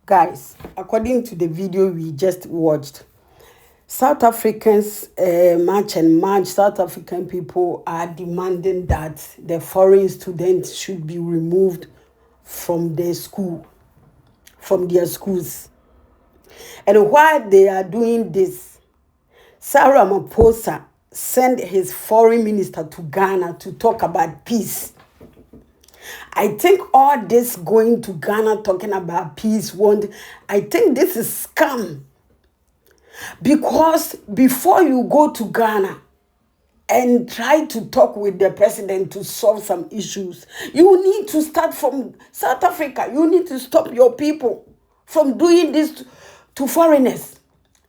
Guys, according to the video we just watched, South Africans March and March, South African people are demanding that the foreign students should be removed from their school, from their schools. And while they are doing this, Sarah Ramaphosa sent his foreign minister to Ghana to talk about peace. I think all this going to Ghana talking about peace I think this is scam. Because before you go to Ghana and try to talk with the president to solve some issues, you need to start from South Africa. You need to stop your people from doing this to foreigners.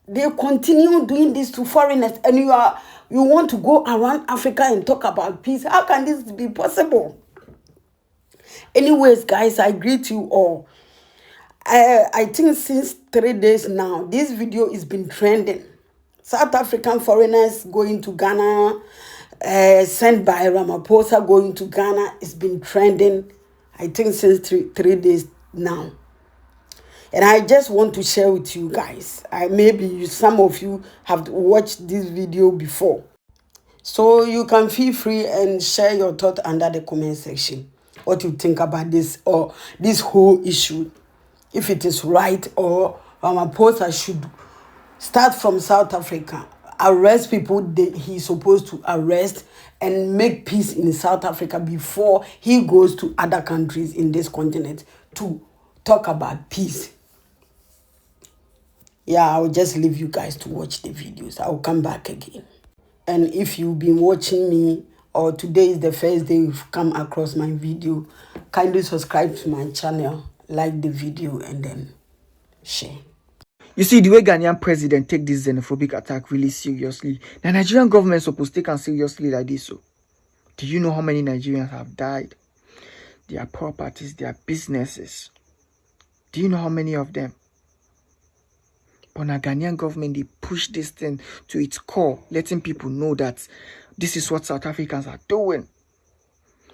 They continue doing this to foreigners, and you want to go around Africa and talk about peace. How can this be possible? Anyways, guys, I greet you all. I think since 3 days now, this video has been trending. South African foreigners going to Ghana, sent by Ramaphosa going to Ghana, it's been trending, I think, since three days now. And I just want to share with you guys. Maybe some of you have watched this video before. So you can feel free and share your thought under the comment section. What you think about this or this whole issue. If it is right or Ramaphosa should start from South Africa, arrest people he's supposed to arrest and make peace in South Africa before he goes to other countries in this continent to talk about peace. Yeah, I'll just leave you guys to watch the videos. I'll come back again. And if you've been watching me or today is the first day you've come across my video, kindly subscribe to my channel, like the video, and then share. You see, the way Ghanaian president take this xenophobic attack really seriously, the Nigerian government supposed to take it seriously like this. So, do you know how many Nigerians have died? Their properties, their businesses. Do you know how many of them? But the Ghanaian government, they push this thing to its core, letting people know that this is what South Africans are doing.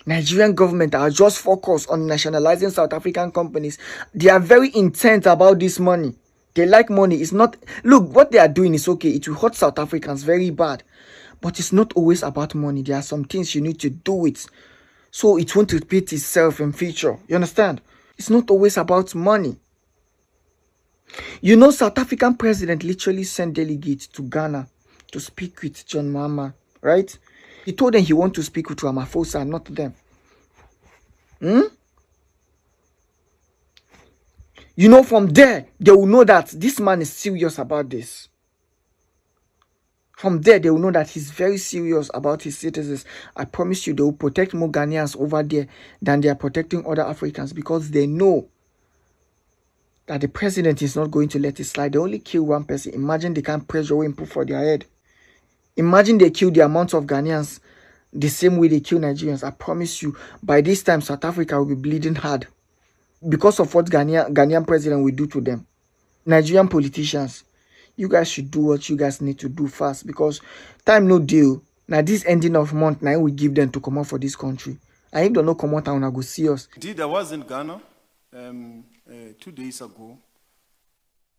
Nigerian government are just focused on nationalizing South African companies. They are very intent about this money. They like money. It's not, look, what they are doing is okay. It will hurt South Africans very bad. But it's not always about money. There are some things you need to do it, so it won't repeat itself in future. You understand? It's not always about money. You know, South African president literally sent delegates to Ghana to speak with John Mahama, right? He told them he wants to speak with Ramaphosa, not them. You know, from there, they will know that this man is serious about this. From there, they will know that he's very serious about his citizens. I promise you, they will protect more Ghanaians over there than they are protecting other Africans, because they know that the president is not going to let it slide. They only kill one person. Imagine they can't pressure and put for their head. Imagine they kill the amount of Ghanaians the same way they kill Nigerians. I promise you, by this time, South Africa will be bleeding hard because of what Ghanaian president will do to them. Nigerian politicians, you guys should do what you guys need to do fast, because time no deal. Now this ending of month, now we give them to come out for this country. I don't know come out and I go see us. Indeed, I was in Ghana 2 days ago,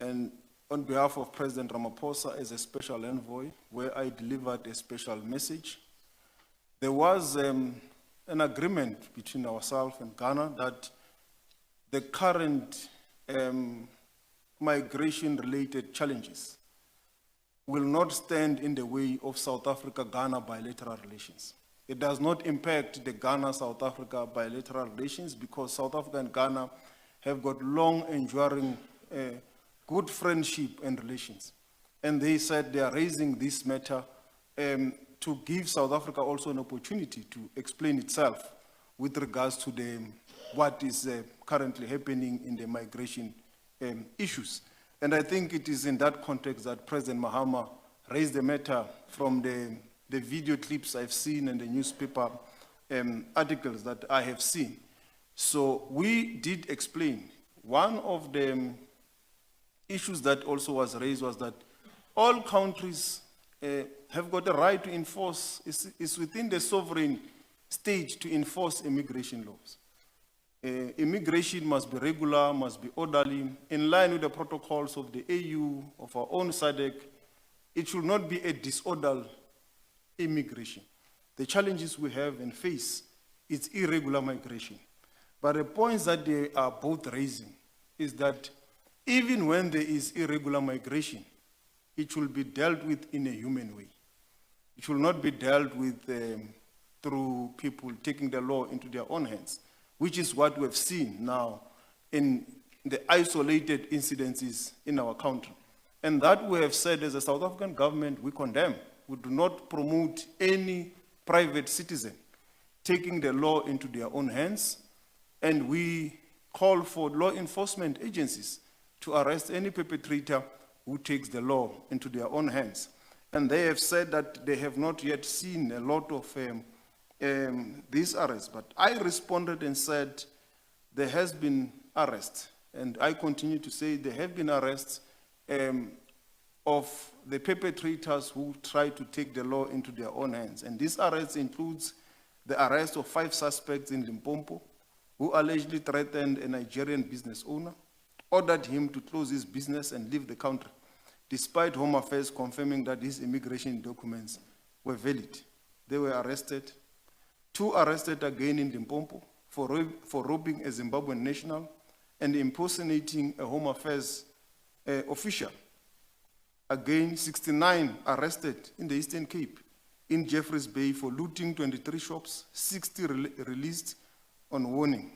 and on behalf of President Ramaphosa as a special envoy, where I delivered a special message. There was an agreement between ourselves and Ghana that the current migration-related challenges will not stand in the way of South Africa-Ghana bilateral relations. It does not impact the Ghana-South Africa bilateral relations, because South Africa and Ghana have got long-enduring good friendship and relations. And they said they are raising this matter to give South Africa also an opportunity to explain itself with regards to what is currently happening in the migration issues. And I think it is in that context that President Mahama raised the matter from the video clips I've seen and the newspaper articles that I have seen. So we did explain. One of the issues that also was raised was that all countries have got the right to enforce, is within the sovereign state to enforce immigration laws. Immigration must be regular, must be orderly, in line with the protocols of the AU, of our own SADC. It should not be a disorderly immigration. The challenges we have and face is irregular migration. But the points that they are both raising is that even when there is irregular migration, it should be dealt with in a human way. It should not be dealt with through people taking the law into their own hands, which is what we've seen now in the isolated incidences in our country. And that we have said as a South African government, we condemn. We do not promote any private citizen taking the law into their own hands, and we call for law enforcement agencies to arrest any perpetrator who takes the law into their own hands. And they have said that they have not yet seen a lot of these arrests. But I responded and said there has been arrests, and I continue to say there have been arrests of the perpetrators who try to take the law into their own hands. And these arrests includes the arrest of 5 suspects in Limpopo who allegedly threatened a Nigerian business owner, ordered him to close his business and leave the country, despite Home Affairs confirming that his immigration documents were valid. They were arrested. 2 arrested again in Limpopo for robbing a Zimbabwean national and impersonating a Home Affairs official. Again, 69 arrested in the Eastern Cape, in Jeffreys Bay for looting 23 shops, 60 released on warning.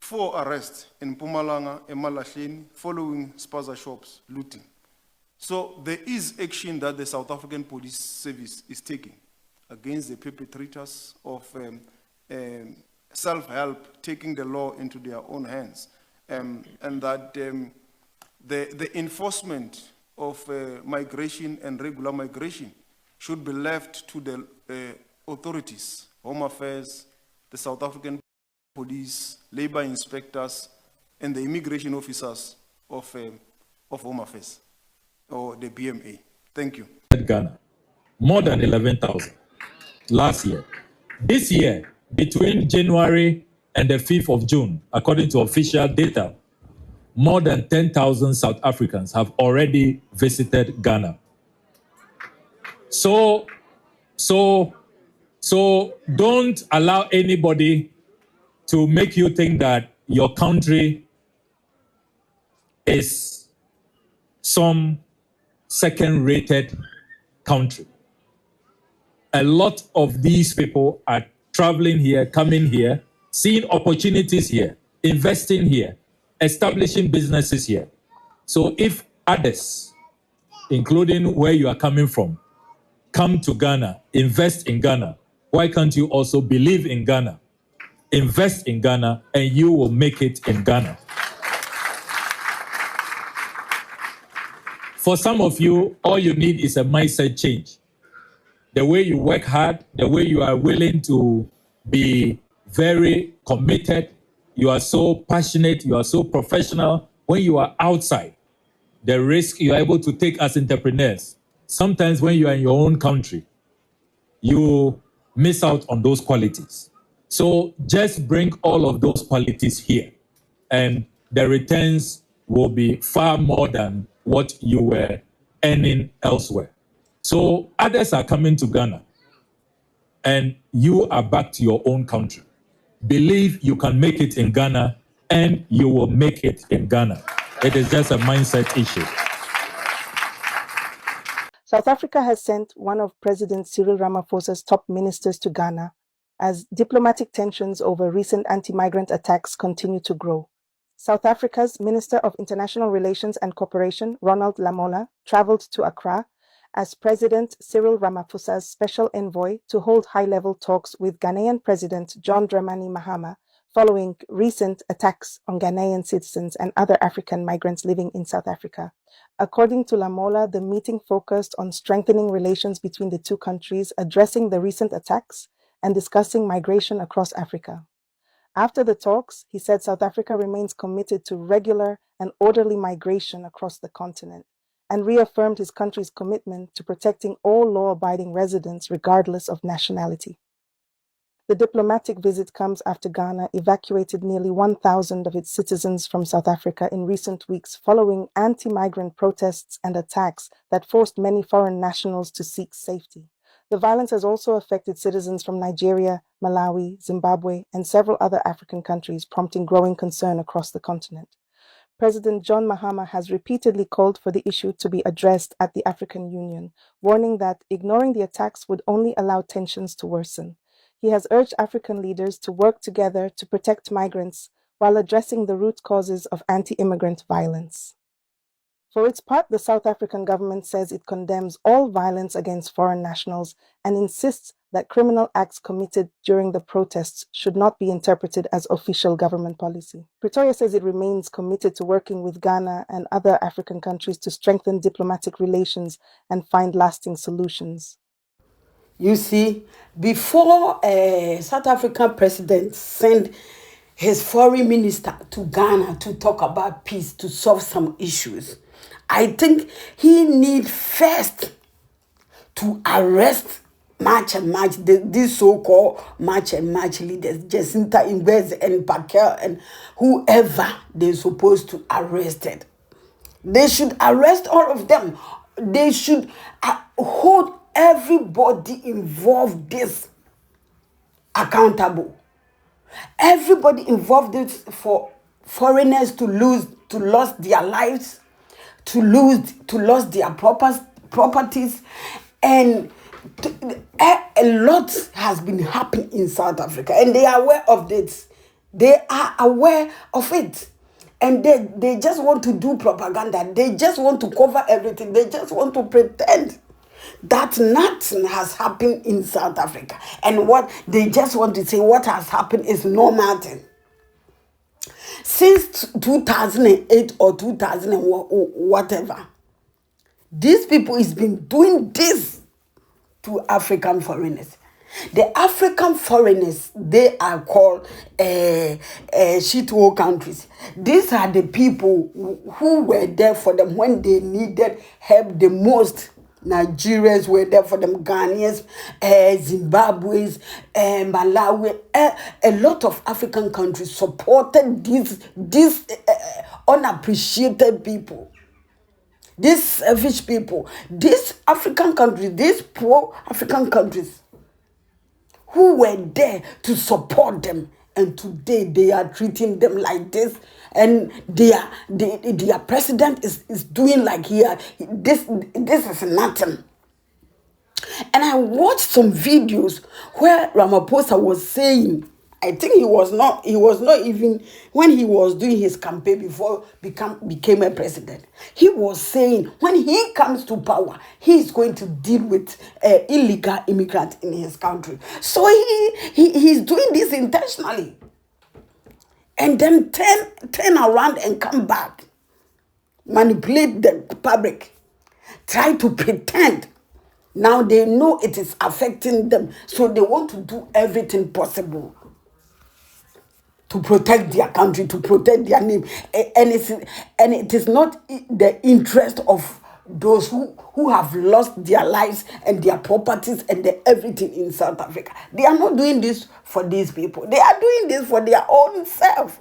4 arrests in Mpumalanga, Emalahleni, following spaza shops looting. So there is action that the South African Police Service is taking against the perpetrators of self-help, taking the law into their own hands, and that the enforcement of migration and regular migration should be left to the authorities, Home Affairs, the South African Police, labor inspectors, and the immigration officers of Home Affairs, or the BMA. Thank you. Ghana, more than 11,000 last year. This year, between January and the 5th of June, according to official data, more than 10,000 South Africans have already visited Ghana. So don't allow anybody to make you think that your country is some second-rated country. A lot of these people are traveling here, coming here, seeing opportunities here, investing here, establishing businesses here. So if others, including where you are coming from, come to Ghana, invest in Ghana, why can't you also believe in Ghana, invest in Ghana, and you will make it in Ghana? For some of you, all you need is a mindset change. The way you work hard, the way you are willing to be very committed, you are so passionate, you are so professional. When you are outside, the risk you are able to take as entrepreneurs, sometimes when you are in your own country, you miss out on those qualities. So just bring all of those qualities here, and the returns will be far more than what you were earning elsewhere. So others are coming to Ghana, and you are back to your own country. Believe you can make it in Ghana, and you will make it in Ghana. It is just a mindset issue. South Africa has sent one of President Cyril Ramaphosa's top ministers to Ghana as diplomatic tensions over recent anti-migrant attacks continue to grow. South Africa's Minister of International Relations and Cooperation, Ronald Lamola, traveled to Accra as President Cyril Ramaphosa's special envoy to hold high-level talks with Ghanaian President John Dramani Mahama following recent attacks on Ghanaian citizens and other African migrants living in South Africa. According to Lamola, the meeting focused on strengthening relations between the two countries, addressing the recent attacks, and discussing migration across Africa. After the talks, he said South Africa remains committed to regular and orderly migration across the continent, and reaffirmed his country's commitment to protecting all law-abiding residents regardless of nationality. The diplomatic visit comes after Ghana evacuated nearly 1,000 of its citizens from South Africa in recent weeks following anti-migrant protests and attacks that forced many foreign nationals to seek safety. The violence has also affected citizens from Nigeria, Malawi, Zimbabwe, and several other African countries, prompting growing concern across the continent. President John Mahama has repeatedly called for the issue to be addressed at the African Union, warning that ignoring the attacks would only allow tensions to worsen. He has urged African leaders to work together to protect migrants while addressing the root causes of anti-immigrant violence. For its part, the South African government says it condemns all violence against foreign nationals and insists that criminal acts committed during the protests should not be interpreted as official government policy. Pretoria says it remains committed to working with Ghana and other African countries to strengthen diplomatic relations and find lasting solutions. You see, before South African president sent his foreign minister to Ghana to talk about peace, to solve some issues, I think he needs first to arrest March and March, these so-called March and March leaders, Jacinta Ingwez and Pakel and whoever they're supposed to arrest it. They should arrest all of them. They should hold everybody involved this accountable. Everybody involved this for foreigners to lose their lives, to lose their properties, and a lot has been happening in South Africa, and they are aware of this. They are aware of it. And they just want to do propaganda. They just want to cover everything. They just want to pretend that nothing has happened in South Africa. And what they just want to say, what has happened is normal thing. Since 2008 or 2000 and whatever, these people has been doing this to African foreigners. The African foreigners, they are called shithole countries. These are the people who were there for them when they needed help the most. Nigerians were there for them, Ghanaians, Zimbabweans, Malawi. A lot of African countries supported these unappreciated people. These selfish people, these African countries, these poor African countries who were there to support them, and today they are treating them like this, and their president is doing like here. This is nothing. And I watched some videos where Ramaphosa was saying, I think he was not even, when he was doing his campaign before became a president, he was saying when he comes to power, he is going to deal with illegal immigrants in his country. So he's doing this intentionally. And then turn around and come back, manipulate the public, try to pretend. Now they know it is affecting them, so they want to do everything possible to protect their country, to protect their name. And it is not the interest of those who have lost their lives and their properties and everything in South Africa. They are not doing this for these people. They are doing this for their own self.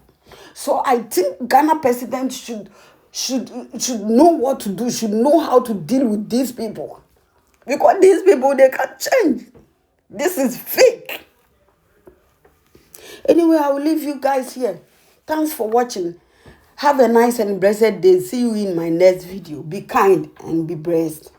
So I think Ghana president should know what to do, should know how to deal with these people. Because these people, they can't change. This is fake. Anyway, I will leave you guys here. Thanks for watching. Have a nice and blessed day. See you in my next video. Be kind and be blessed.